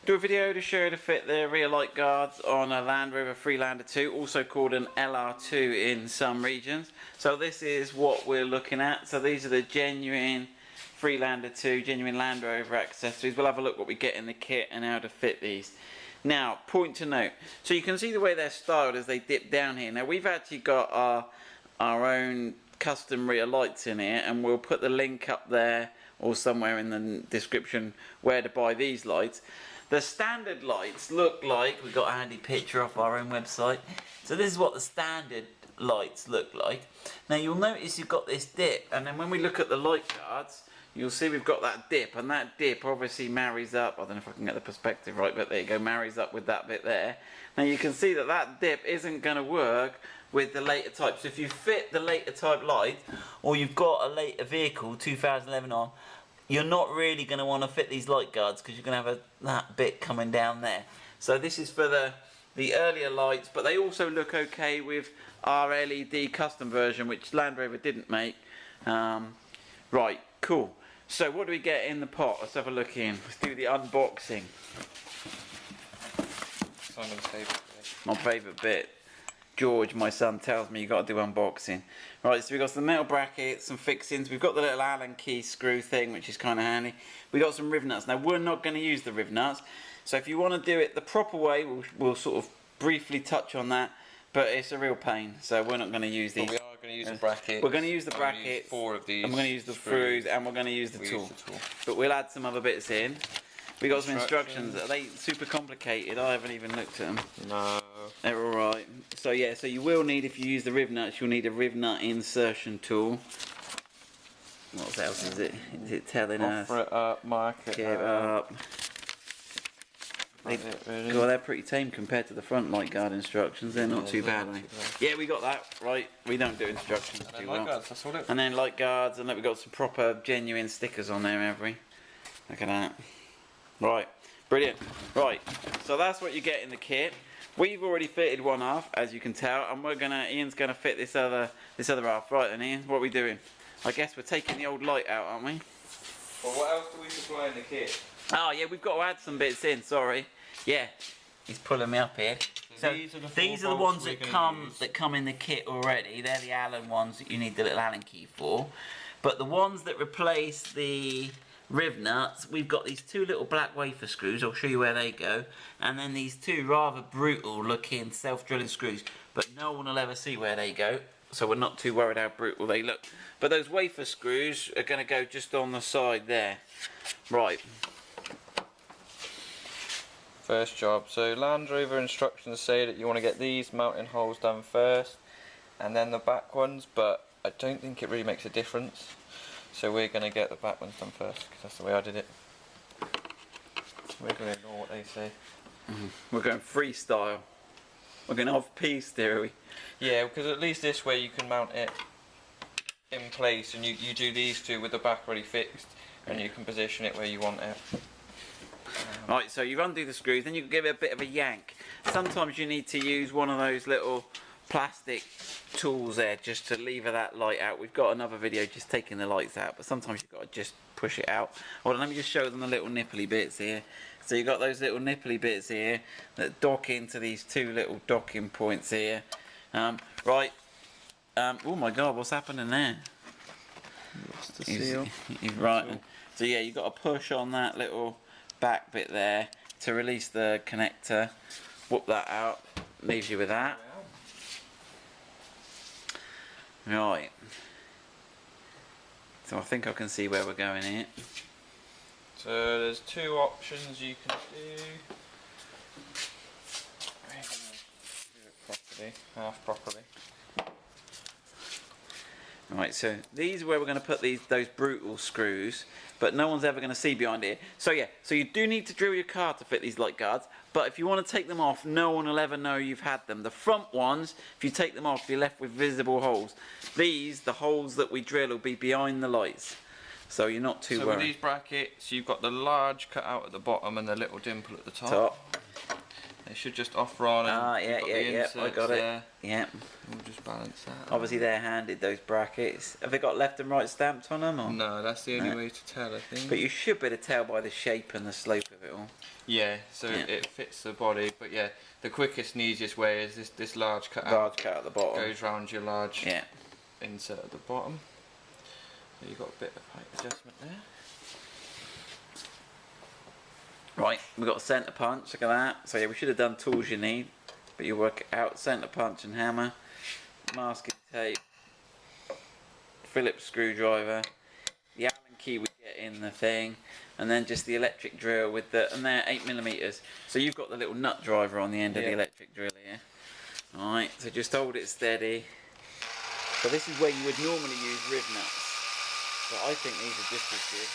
Do a video to show you to fit the rear light guards on a Land Rover Freelander 2, also called an LR2 in some regions. So this is what we're looking at. So these are the genuine Freelander 2, genuine Land Rover accessories. We'll have a look what we get in the kit and how to fit these. Now, point to note. So you can see the way they're styled as they dip down here. Now we've actually got our own custom rear lights in here, and we'll put the link up there or somewhere in the description where to buy these lights. The standard lights look like, we've got a handy picture off our own website. So this is what the standard lights look like. Now you'll notice you've got this dip, and then when we look at the light guards, you'll see we've got that dip, and that dip obviously marries up, I don't know if I can get the perspective right, but there you go, marries up with that bit there. Now you can see that that dip isn't going to work with the later type. So if you fit the later type light, or you've got a later vehicle, 2011 on, you're not really going to want to fit these light guards because you're going to have that bit coming down there. So this is for the earlier lights, but they also look okay with our LED custom version, which Land Rover didn't make. Right, cool. So what do we get in the pot? Let's have a look in. Let's do the unboxing. Simon's favourite bit. My favourite bit. George, my son, tells me you got to do unboxing. Right, so we've got some metal brackets, some fixings. We've got the little Allen key screw thing, which is kind of handy. We've got some riv nuts. Now, we're not going to use the riv nuts. So if you want to do it the proper way, we'll sort of briefly touch on that. But it's a real pain, so we're not going to use these. But we are going to use the bracket. We're going to use the bracket. 4 of these. And we're going to use the screws, and we're going to use the tool. But we'll add some other bits in. We got some instructions. Are they super complicated? I haven't even looked at them. No. They're alright. So yeah, so you will need, if you use the riv nuts, you'll need a riv nut insertion tool. What else is it? Is it telling us? Offer it up, mark it up. Really. God, they're pretty tame compared to the front light guard instructions. They're not too bad, are they? Yeah, we got that right. We don't do instructions too well. Guards, that's all it. And then light guards, and look, we've got some proper genuine stickers on there, have we? Look at that. Right, brilliant. Right, so that's what you get in the kit. We've already fitted one half, as you can tell, and Ian's gonna fit this other half. Right then, Ian, what are we doing? I guess we're taking the old light out, aren't we? Well, what else do we supply in the kit? Oh yeah, we've got to add some bits in. Sorry. Yeah, he's pulling me up here. So these are the ones that come in the kit already. They're the Allen ones that you need the little Allen key for. But the ones that replace the riv nuts, we've got these 2 little black wafer screws. I'll show you where they go. And then these 2 rather brutal looking self-drilling screws, but no one will ever see where they go, so we're not too worried how brutal they look. But those wafer screws are going to go just on the side there. Right. First job. So Land Rover instructions say that you want to get these mounting holes done first and then the back ones, but I don't think it really makes a difference. So we're going to get the back ones done first, because that's the way I did it. We're going to ignore what they say. We're going freestyle. We're going off-piste, are we? Yeah, because at least this way you can mount it in place, and you do these 2 with the back already fixed, and you can position it where you want it. Right, so you undo the screws, then you can give it a bit of a yank. Sometimes you need to use one of those little plastic tools there just to lever that light out. We've got another video just taking the lights out, but sometimes you've got to just push it out. Hold on, let me just show them the little nipply bits here. So you've got those little nipply bits here that dock into these 2 little docking points here. Right. Oh my God, what's happening there? Lost the seal. Right. So yeah, you've got to push on that little back bit there to release the connector. Whoop that out. Leaves you with that. Right. So I think I can see where we're going here. So there's 2 options you can do. Do it properly, half properly. Right, so these are where we're going to put those brutal screws, but no one's ever going to see behind here. So yeah, so you do need to drill your car to fit these light guards, but if you want to take them off, no one will ever know you've had them. The front ones, if you take them off, you're left with visible holes. These, the holes that we drill, will be behind the lights, so you're not too worried. So with these brackets, you've got the large cut out at the bottom and the little dimple at the top. It should just offer on. And yeah, you've got yeah, the yeah. I inserts got it. there. Yeah. We'll just balance that. Obviously, they're handed those brackets. Have they got left and right stamped on them? Or? No, that's the only No. way to tell, I think. But you should be able to tell by the shape and the slope of it all. Yeah, so Yeah. it fits the body. But yeah, the quickest and easiest way is this large cut Large cut at the bottom. goes round your large Yeah. insert at the bottom. So you've got a bit of height adjustment there. Right, we've got a centre punch, look at that. So yeah, we should have done tools you need, but you work out centre punch and hammer, masking tape, Phillips screwdriver, the Allen key we get in the thing, and then just the electric drill with the, and they're 8mm. So you've got the little nut driver on the end of the electric drill here. Alright, so just hold it steady. So this is where you would normally use rib nuts, but I think these are just as good.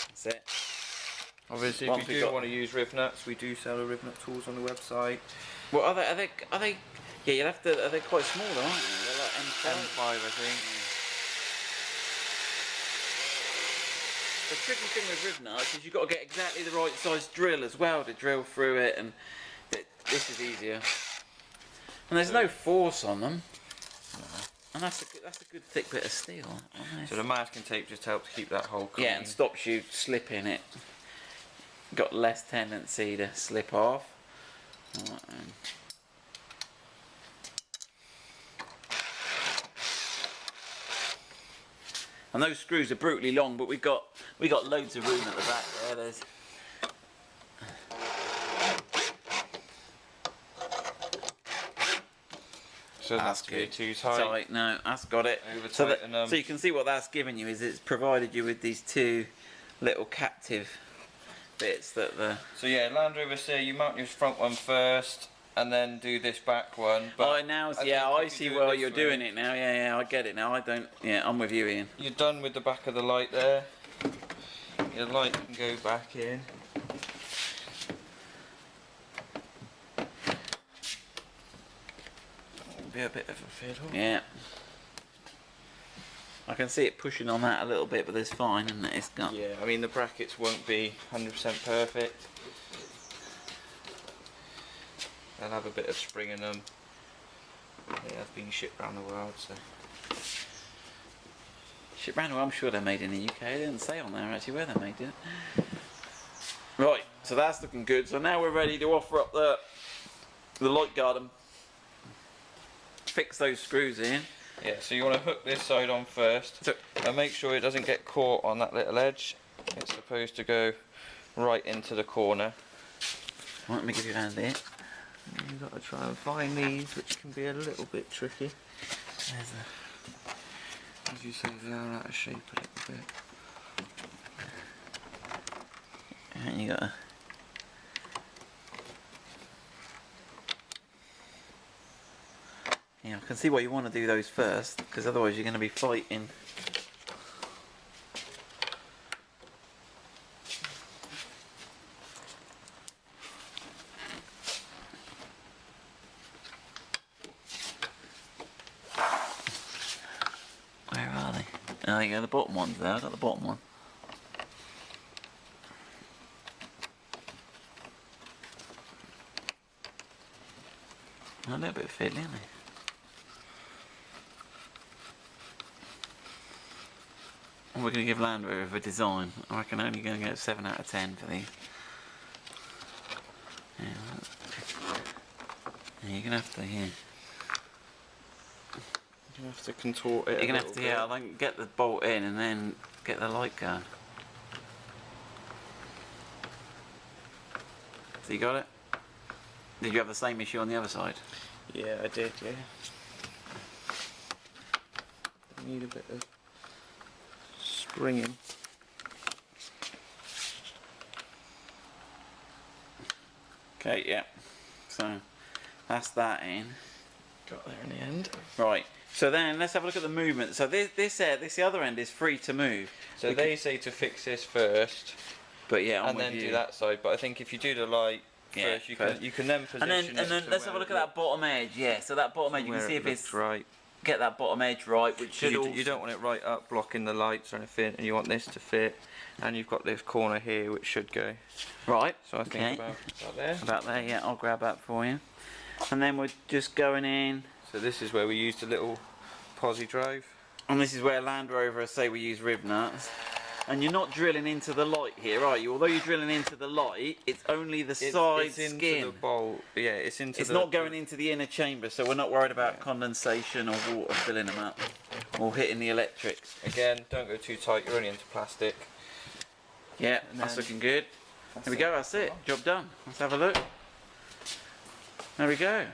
That's it. Obviously, Once if we've you do got- want to use rib nuts, we do sell the rib nut tools on the website. Well, are they? Yeah, you'll have to. Are they quite small, though, aren't they? They're like M5. M5, I think. The tricky thing with rib nuts is you've got to get exactly the right size drill as well to drill through it, and this is easier. And there's no force on them. And that's a good thick bit of steel. So the masking tape just helps keep that hole clean. Yeah, and stops you slipping it. Got less tendency to slip off. Right, then. And those screws are brutally long, but we got loads of room at the back there. There's so that's good. Too tight. Tight, no, that's got it. Over So, tighten them. so you can see what that's given you is it's provided you with these two little captive bits that the. So yeah, Land Rover say you mount your front one first, and then do this back one. But Oh, now, I yeah, think I if you see do it why this you're way, doing it now. Yeah, yeah, I get it now. I don't. Yeah, I'm with you, Ian. You're done with the back of the light there. Your light can go back in. Be a bit of a fiddle. Yeah. I can see it pushing on that a little bit, but it's fine, isn't it? It's got. Yeah, I mean the brackets won't be 100% perfect. They'll have a bit of spring in them. They have been shipped around the world, so. Shit, Randall, I'm sure they're made in the UK. They didn't say on there actually where they're made, did it? Right, so that's looking good. So now we're ready to offer up the light guard and fix those screws in. Yeah, so you want to hook this side on first, So, and make sure it doesn't get caught on that little edge. It's supposed to go right into the corner. right, let me give you a hand here. You've got to try and find these, which can be a little bit tricky. There's As you say, they are out of shape a little bit. and you got to. Yeah, I can see why you want to do those first, because otherwise you're going to be fighting. Where are they? Oh, there you go, the bottom one's there. I got the bottom one. A little bit fiddly, isn't they? We're going to give Land Rover for design. I reckon only going to get 7 out of 10 for these. Yeah, you're going to have to, yeah. You have to contort it. You're going to have to, yeah, like, get the bolt in and then get the light gun. So you got it? Did you have the same issue on the other side? Yeah, I did. Yeah. I need a bit of springing. Okay, yeah. So that's that in. Got there in the end. Right. So then let's have a look at the movement. So this other end is free to move. So they say to fix this first, But yeah, and then do that side. But I think if you do the light Yeah, first, you first. can then position and then it to let's have a where look it at that bottom edge. Yeah. So that bottom edge, you where can see it if it's looks right. get that bottom edge right, which should You don't want it right up blocking the lights or anything, and you want this to fit. And you've got this corner here which should go. Right. So I think about there. About there, yeah, I'll grab that for you. And then we're just going in. So this is where we used a little posi drive. And this is where Land Rover say we use rib nuts. And you're not drilling into the light here, are you? Although you're drilling into the light, it's only the side it's into skin. the bolt. Yeah, it's into It's the... not going into the inner chamber, so we're not worried about condensation or water filling them up. Or hitting the electrics. Again, don't go too tight, you're only into plastic. Yeah, that's looking good. There we go, that's it. Job done. Let's have a look. There we go.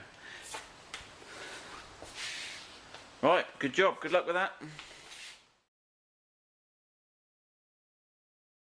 Right, good job. Good luck with that.